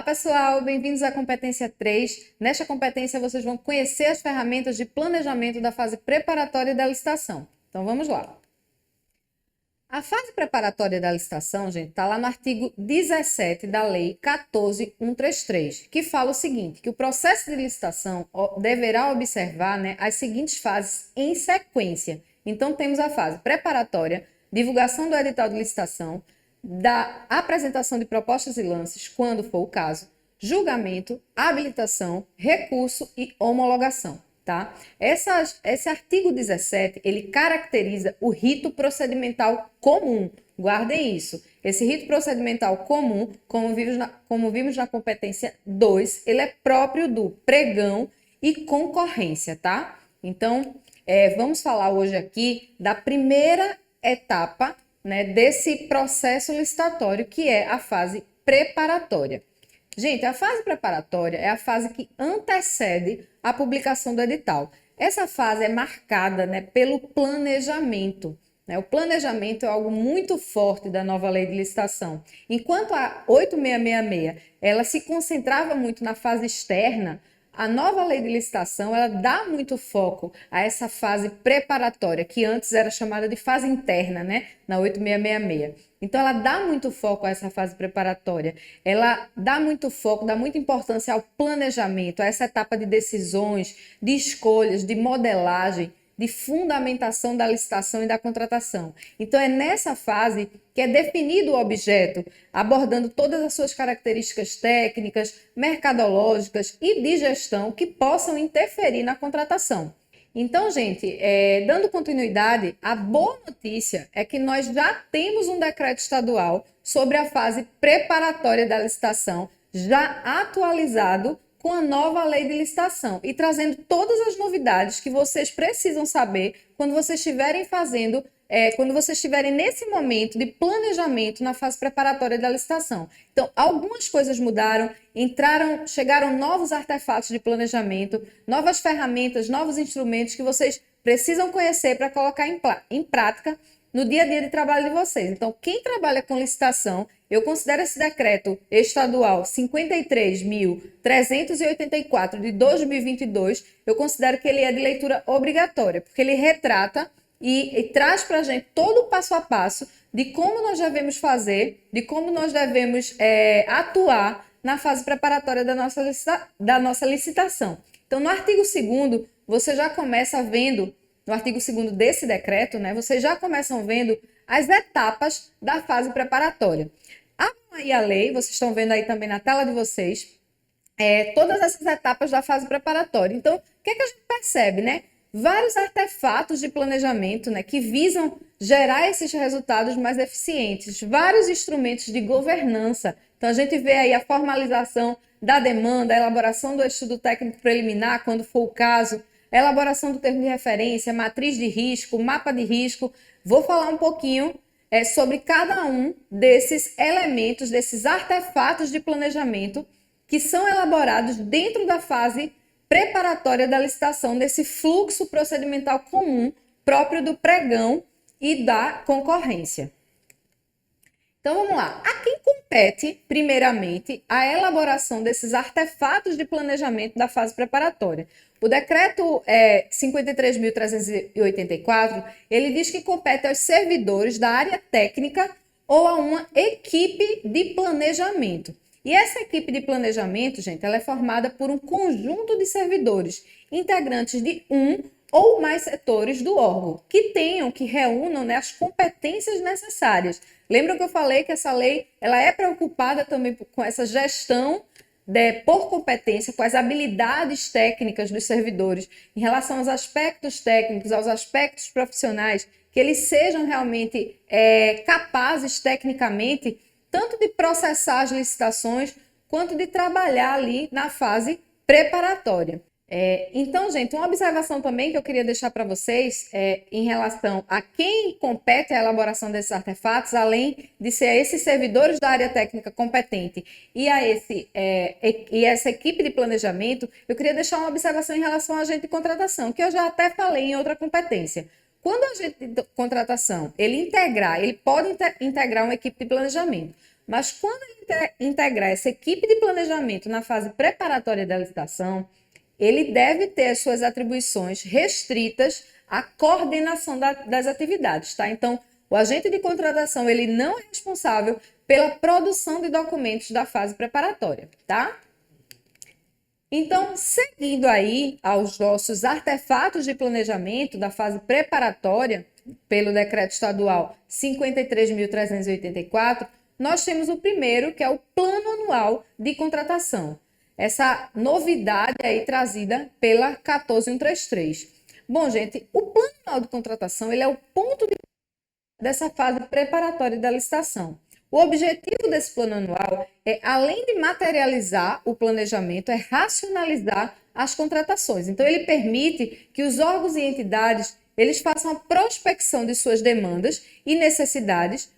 Pessoal, bem-vindos à competência 3. Nesta competência, vocês vão conhecer as ferramentas de planejamento da fase preparatória da licitação. Então, vamos lá. A fase preparatória da licitação, gente, está lá no artigo 17 da Lei 14.133, que fala o seguinte, que o processo de licitação deverá observar, as seguintes fases em sequência. Então, temos a fase preparatória, divulgação do edital de licitação, da apresentação de propostas e lances, quando for o caso, julgamento, habilitação, recurso e homologação, tá? Esse artigo 17, ele caracteriza o rito procedimental comum. Guardem isso. Esse rito procedimental comum, como vimos na competência 2, ele é próprio do pregão e concorrência, tá? Então, vamos falar hoje aqui da primeira etapa, desse processo licitatório, que é a fase preparatória. Gente, a fase preparatória é a fase que antecede a publicação do edital. Essa fase é marcada, pelo planejamento. O planejamento é algo muito forte da nova lei de licitação. Enquanto a 8666 ela se concentrava muito na fase externa, a nova lei de licitação ela dá muito foco a essa fase preparatória, que antes era chamada de fase interna, na 8666. Então, ela dá muito foco a essa fase preparatória, ela dá muito foco, dá muita importância ao planejamento, a essa etapa de decisões, de escolhas, de modelagem, de fundamentação da licitação e da contratação. Então, é nessa fase que é definido o objeto, abordando todas as suas características técnicas, mercadológicas e de gestão que possam interferir na contratação. Então, gente, dando continuidade, a boa notícia é que nós já temos um decreto estadual sobre a fase preparatória da licitação, já atualizado com a nova lei de licitação e trazendo todas as novidades que vocês precisam saber quando vocês estiverem nesse momento de planejamento na fase preparatória da licitação. Então, algumas coisas mudaram, chegaram novos artefatos de planejamento, novas ferramentas, novos instrumentos que vocês precisam conhecer para colocar em prática no dia a dia de trabalho de vocês. Então, quem trabalha com licitação, eu considero esse decreto estadual 53.384 de 2022, eu considero que ele é de leitura obrigatória, porque ele retrata e traz para a gente todo o passo a passo de como nós devemos fazer, de como nós devemos atuar na fase preparatória da nossa licitação. Então, no artigo 2º, você já começa vendo, no artigo 2º desse decreto, vocês já começam vendo as etapas da fase preparatória. Abram aí a lei, vocês estão vendo aí também na tela de vocês, todas essas etapas da fase preparatória. Então, o que é que a gente percebe, Vários artefatos de planejamento, que visam gerar esses resultados mais eficientes, vários instrumentos de governança. Então, a gente vê aí a formalização da demanda, a elaboração do estudo técnico preliminar, quando for o caso, a elaboração do termo de referência, matriz de risco, mapa de risco. Vou falar um pouquinho sobre cada um desses elementos, desses artefatos de planejamento que são elaborados dentro da fase preparatória da licitação, desse fluxo procedimental comum próprio do pregão e da concorrência. Então, vamos lá. A quem compete, primeiramente, a elaboração desses artefatos de planejamento da fase preparatória? O decreto 53.384, ele diz que compete aos servidores da área técnica ou a uma equipe de planejamento. E essa equipe de planejamento, gente, ela é formada por um conjunto de servidores, integrantes de um ou mais setores do órgão, que reúnam as competências necessárias. Lembram que eu falei que essa lei ela é preocupada também com essa gestão por competência, com as habilidades técnicas dos servidores, em relação aos aspectos técnicos, aos aspectos profissionais, que eles sejam realmente capazes tecnicamente tanto de processar as licitações, quanto de trabalhar ali na fase preparatória. Então, gente, uma observação também que eu queria deixar para vocês em relação a quem compete a elaboração desses artefatos, além de ser esses servidores da área técnica competente e essa equipe de planejamento, eu queria deixar uma observação em relação ao agente de contratação, que eu já até falei em outra competência. Quando o agente de contratação ele pode integrar uma equipe de planejamento, mas quando ele integrar essa equipe de planejamento na fase preparatória da licitação, ele deve ter as suas atribuições restritas à coordenação das atividades, tá? Então, o agente de contratação, ele não é responsável pela produção de documentos da fase preparatória, tá? Então, seguindo aí aos nossos artefatos de planejamento da fase preparatória, pelo Decreto Estadual 53.384, nós temos o primeiro, que é o Plano Anual de Contratação. Essa novidade aí trazida pela 14133. Bom, gente, o Plano Anual de Contratação, ele é o ponto dessa fase preparatória da licitação. O objetivo desse plano anual é, além de materializar o planejamento, é racionalizar as contratações. Então, ele permite que os órgãos e entidades eles façam a prospecção de suas demandas e necessidades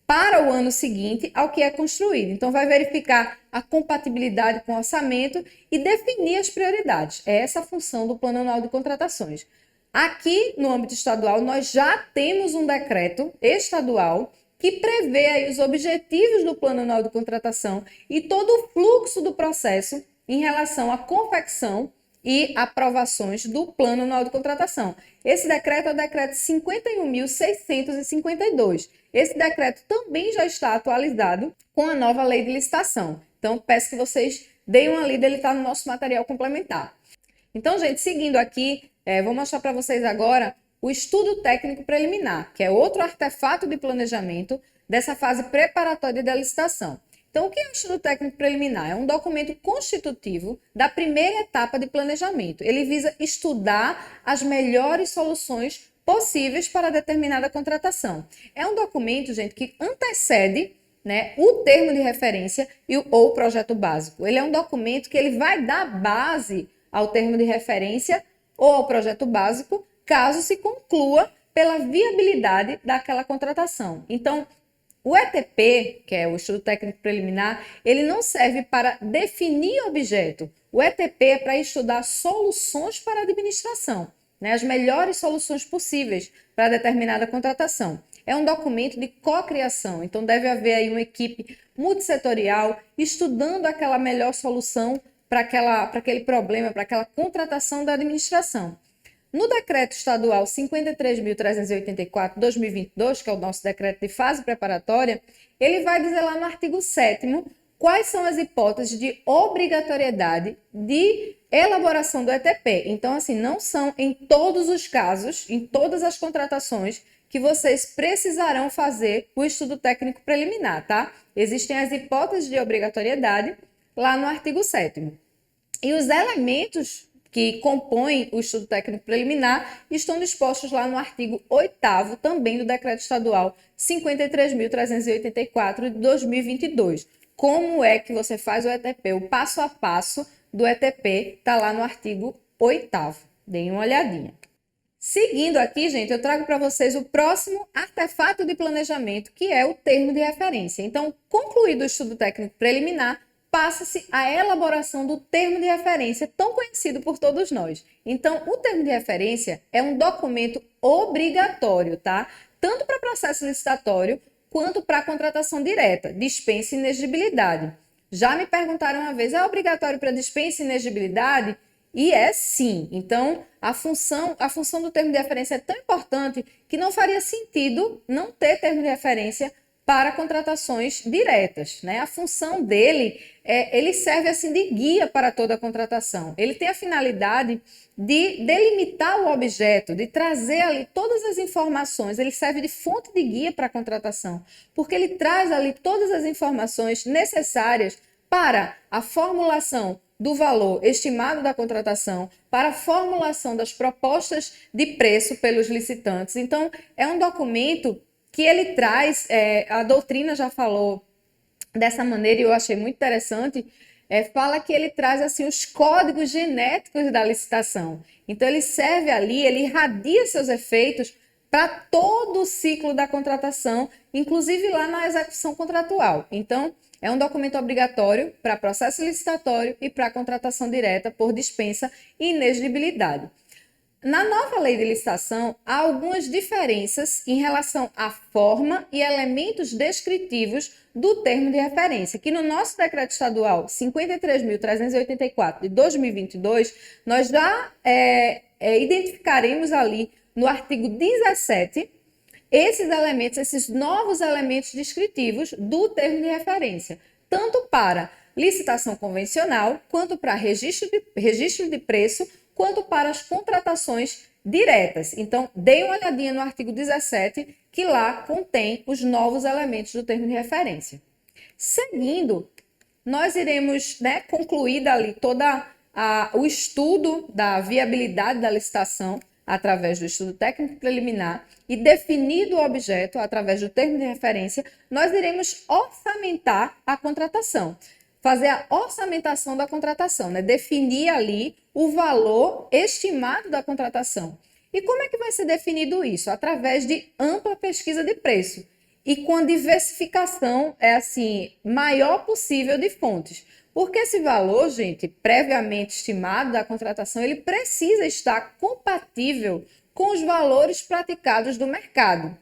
para o ano seguinte ao que é construído. Então, vai verificar a compatibilidade com o orçamento e definir as prioridades. É essa a função do Plano Anual de Contratações. Aqui, no âmbito estadual, nós já temos um decreto estadual que prevê aí os objetivos do Plano Anual de Contratação e todo o fluxo do processo em relação à confecção e aprovações do Plano Anual de Contratação. Esse decreto é o decreto 51.652. Esse decreto também já está atualizado com a nova lei de licitação. Então, peço que vocês deem uma lida, ele está no nosso material complementar. Então, gente, seguindo aqui, vou mostrar para vocês agora o estudo técnico preliminar, que é outro artefato de planejamento dessa fase preparatória da licitação. Então, o que é o estudo técnico preliminar? É um documento constitutivo da primeira etapa de planejamento. Ele visa estudar as melhores soluções possíveis para determinada contratação. É um documento, gente, que antecede, né, o termo de referência ou o projeto básico. Ele é um documento que ele vai dar base ao termo de referência ou ao projeto básico, caso se conclua pela viabilidade daquela contratação. Então, o ETP, que é o estudo técnico preliminar, ele não serve para definir objeto. O ETP é para estudar soluções para a administração, né, as melhores soluções possíveis para determinada contratação. É um documento de cocriação, então deve haver aí uma equipe multissetorial estudando aquela melhor solução para aquele problema, para aquela contratação da administração. No decreto estadual 53.384/2022, que é o nosso decreto de fase preparatória, ele vai dizer lá no artigo 7º quais são as hipóteses de obrigatoriedade de elaboração do ETP. Então, assim, não são em todos os casos, em todas as contratações, que vocês precisarão fazer o estudo técnico preliminar, tá? Existem as hipóteses de obrigatoriedade lá no artigo 7º. E os elementos que compõem o estudo técnico preliminar estão dispostos lá no artigo 8º também do Decreto Estadual 53.384 de 2022. Como é que você faz o ETP? O passo a passo do ETP está lá no artigo 8º. Deem uma olhadinha. Seguindo aqui, gente, eu trago para vocês o próximo artefato de planejamento, que é o termo de referência. Então, concluído o estudo técnico preliminar, passa-se a elaboração do termo de referência, tão conhecido por todos nós. Então, o termo de referência é um documento obrigatório, tá? Tanto para processo licitatório, quanto para contratação direta, dispensa e inexigibilidade. Já me perguntaram uma vez, é obrigatório para dispensa e inexigibilidade? E é sim. Então, a função do termo de referência é tão importante que não faria sentido não ter termo de referência para contratações diretas, né? A função dele ele serve assim de guia para toda a contratação. Ele tem a finalidade de delimitar o objeto, de trazer ali todas as informações. Ele serve de fonte de guia para a contratação, porque ele traz ali todas as informações necessárias para a formulação do valor estimado da contratação, para a formulação das propostas de preço pelos licitantes. Então, é um documento que ele traz, a doutrina já falou dessa maneira e eu achei muito interessante, fala que ele traz assim os códigos genéticos da licitação. Então, ele serve ali, ele irradia seus efeitos para todo o ciclo da contratação, inclusive lá na execução contratual. Então, é um documento obrigatório para processo licitatório e para contratação direta por dispensa e inexigibilidade. Na nova lei de licitação, há algumas diferenças em relação à forma e elementos descritivos do termo de referência, que no nosso decreto estadual 53.384 de 2022, nós já identificaremos ali no artigo 17 esses elementos, esses novos elementos descritivos do termo de referência, tanto para licitação convencional, quanto para registro de preço, quanto para as contratações diretas. Então, dê uma olhadinha no artigo 17, que lá contém os novos elementos do termo de referência. Seguindo, nós iremos concluir dali todo o estudo da viabilidade da licitação através do estudo técnico preliminar e definido o objeto através do termo de referência, nós iremos orçamentar a contratação. Fazer a orçamentação da contratação, definir ali o valor estimado da contratação. E como é que vai ser definido isso? Através de ampla pesquisa de preço e com a diversificação maior possível de fontes. Porque esse valor, gente, previamente estimado da contratação, ele precisa estar compatível com os valores praticados do mercado.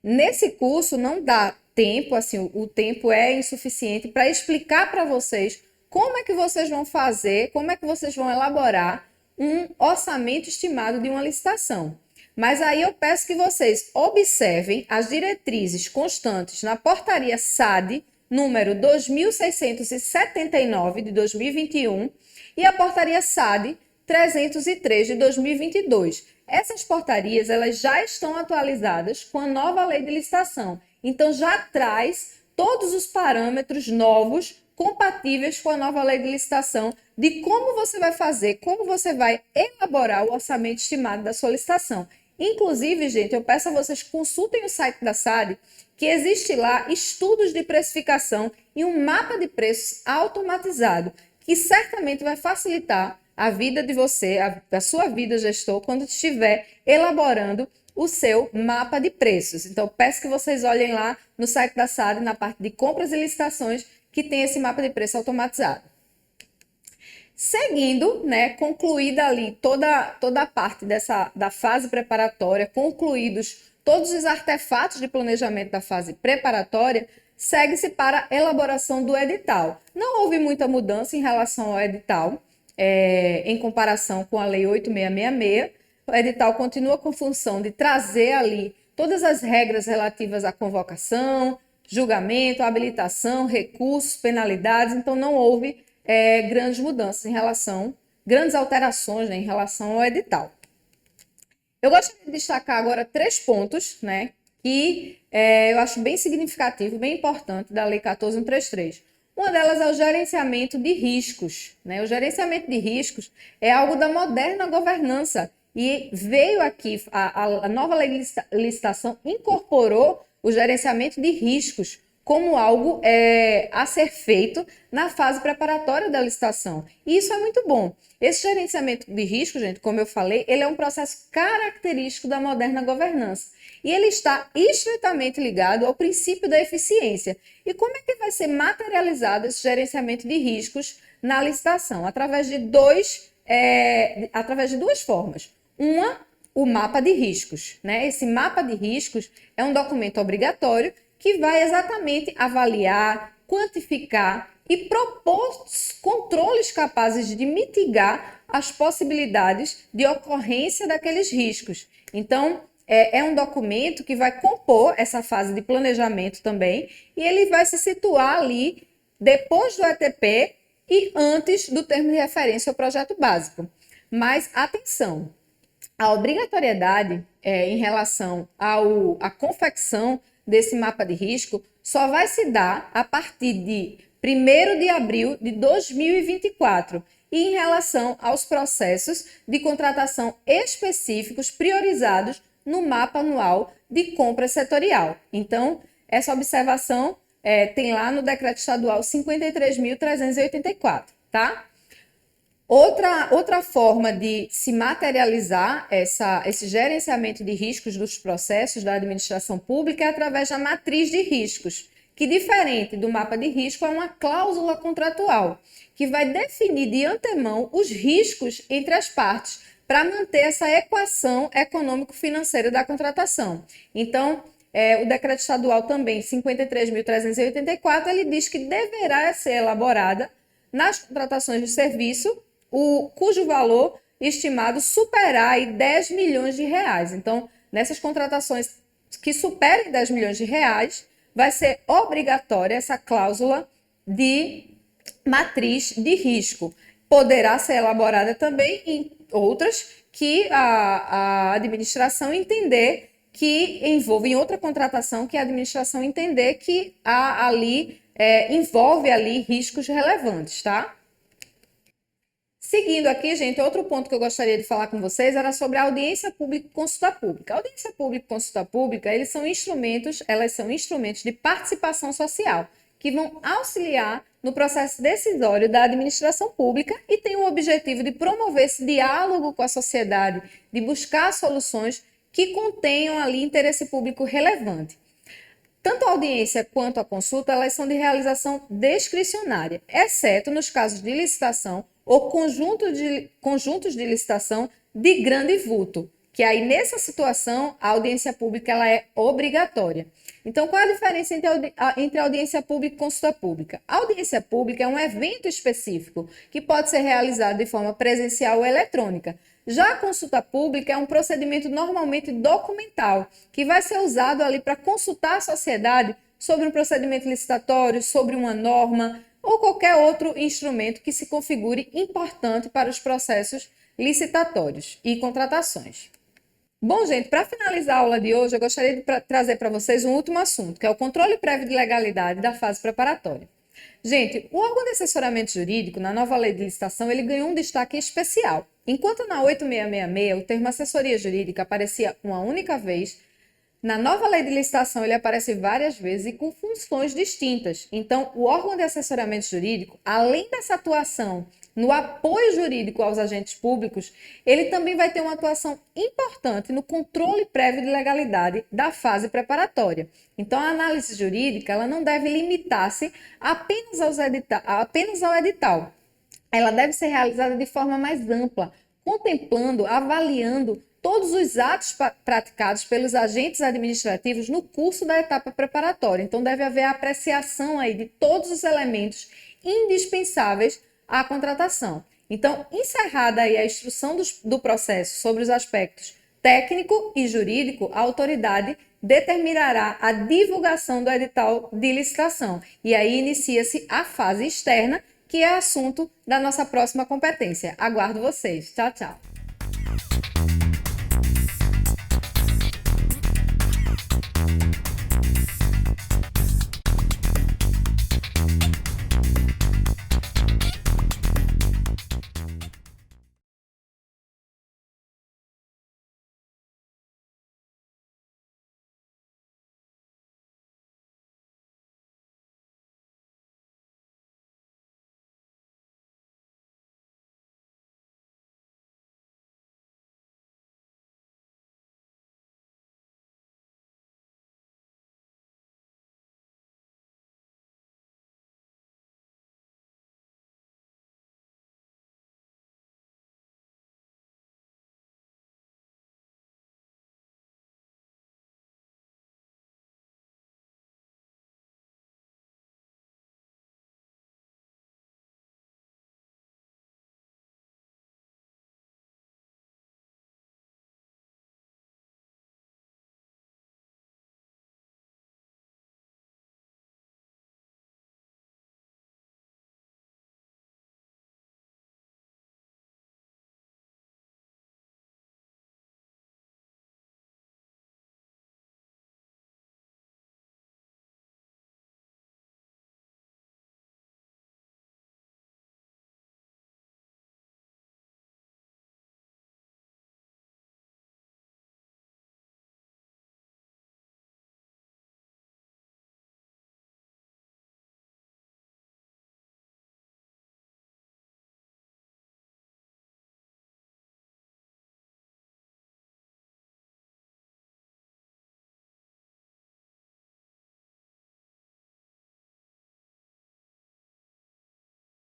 Nesse curso não dá tempo, o tempo é insuficiente para explicar para vocês como é que vocês vão fazer, como é que vocês vão elaborar um orçamento estimado de uma licitação. Mas aí eu peço que vocês observem as diretrizes constantes na portaria SAD, número 2679 de 2021 e a portaria SAD 303 de 2022. Essas portarias elas já estão atualizadas com a nova lei de licitação. Então, já traz todos os parâmetros novos compatíveis com a nova lei de licitação de como você vai fazer, como você vai elaborar o orçamento estimado da sua licitação. Inclusive, gente, eu peço a vocês que consultem o site da SAD, que existe lá estudos de precificação e um mapa de preços automatizado, que certamente vai facilitar a vida de você, a sua vida, gestor, quando estiver elaborando o seu mapa de preços. Então, peço que vocês olhem lá no site da SAD, na parte de compras e licitações, que tem esse mapa de preço automatizado. Seguindo, concluída ali toda a parte da fase preparatória, concluídos todos os artefatos de planejamento da fase preparatória, segue-se para a elaboração do edital. Não houve muita mudança em relação ao edital, em comparação com a Lei 8666. O edital continua com função de trazer ali todas as regras relativas à convocação, julgamento, habilitação, recursos, penalidades. Então, não houve grandes mudanças grandes alterações em relação ao edital. Eu gostaria de destacar agora 3 pontos, que eu acho bem significativo, bem importante da Lei 14.133. Uma delas é o gerenciamento de riscos. O gerenciamento de riscos é algo da moderna governança e veio aqui, a nova lei de licitação incorporou o gerenciamento de riscos como algo a ser feito na fase preparatória da licitação. E isso é muito bom. Esse gerenciamento de risco, gente, como eu falei, ele é um processo característico da moderna governança. E ele está estritamente ligado ao princípio da eficiência. E como é que vai ser materializado esse gerenciamento de riscos na licitação? Através de duas formas. Uma, o mapa de riscos. Esse mapa de riscos é um documento obrigatório que vai exatamente avaliar, quantificar e propor controles capazes de mitigar as possibilidades de ocorrência daqueles riscos. Então, é um documento que vai compor essa fase de planejamento também e ele vai se situar ali depois do ETP e antes do termo de referência ao projeto básico. Mas, atenção, a obrigatoriedade em relação à confecção desse mapa de risco só vai se dar a partir de 1º de abril de 2024 e em relação aos processos de contratação específicos priorizados no mapa anual de compra setorial. Então, essa observação tem lá no Decreto Estadual 53.384, tá? Outra forma de se materializar esse gerenciamento de riscos dos processos da administração pública é através da matriz de riscos, que, diferente do mapa de risco, é uma cláusula contratual, que vai definir de antemão os riscos entre as partes, para manter essa equação econômico-financeira da contratação. Então, o decreto estadual também 53.384, ele diz que deverá ser elaborada nas contratações de serviço, cujo valor estimado superar aí 10 milhões de reais. Então, nessas contratações que superem 10 milhões de reais, vai ser obrigatória essa cláusula de matriz de risco. Poderá ser elaborada também em outras que a administração entender que envolve em outra contratação, que a administração entender que envolve ali riscos relevantes, tá? Seguindo aqui, gente, outro ponto que eu gostaria de falar com vocês era sobre a audiência pública e consulta pública. A audiência pública e consulta pública, elas são instrumentos de participação social, que vão auxiliar no processo decisório da administração pública e têm o objetivo de promover esse diálogo com a sociedade, de buscar soluções que contenham ali interesse público relevante. Tanto a audiência quanto a consulta, elas são de realização discricionária, exceto nos casos de licitação ou conjuntos de licitação de grande vulto, que aí nessa situação a audiência pública ela é obrigatória. Então, qual a diferença entre audiência pública e consulta pública? A audiência pública é um evento específico que pode ser realizado de forma presencial ou eletrônica. Já a consulta pública é um procedimento normalmente documental, que vai ser usado ali para consultar a sociedade sobre um procedimento licitatório, sobre uma norma ou qualquer outro instrumento que se configure importante para os processos licitatórios e contratações. Bom, gente, para finalizar a aula de hoje, eu gostaria de trazer para vocês um último assunto, que é o controle prévio de legalidade da fase preparatória. Gente, o órgão de assessoramento jurídico, na nova lei de licitação, ele ganhou um destaque especial. Enquanto na 8666 o termo assessoria jurídica aparecia uma única vez, na nova lei de licitação ele aparece várias vezes e com funções distintas. Então, o órgão de assessoramento jurídico, além dessa atuação no apoio jurídico aos agentes públicos, ele também vai ter uma atuação importante no controle prévio de legalidade da fase preparatória. Então, a análise jurídica ela não deve limitar-se apenas ao edital. Ela deve ser realizada de forma mais ampla, contemplando, avaliando todos os atos praticados pelos agentes administrativos no curso da etapa preparatória. Então, deve haver a apreciação aí de todos os elementos indispensáveis à contratação. Então, encerrada aí a instrução do processo sobre os aspectos técnico e jurídico, a autoridade determinará a divulgação do edital de licitação. E aí inicia-se a fase externa, que é assunto da nossa próxima competência. Aguardo vocês. Tchau, tchau.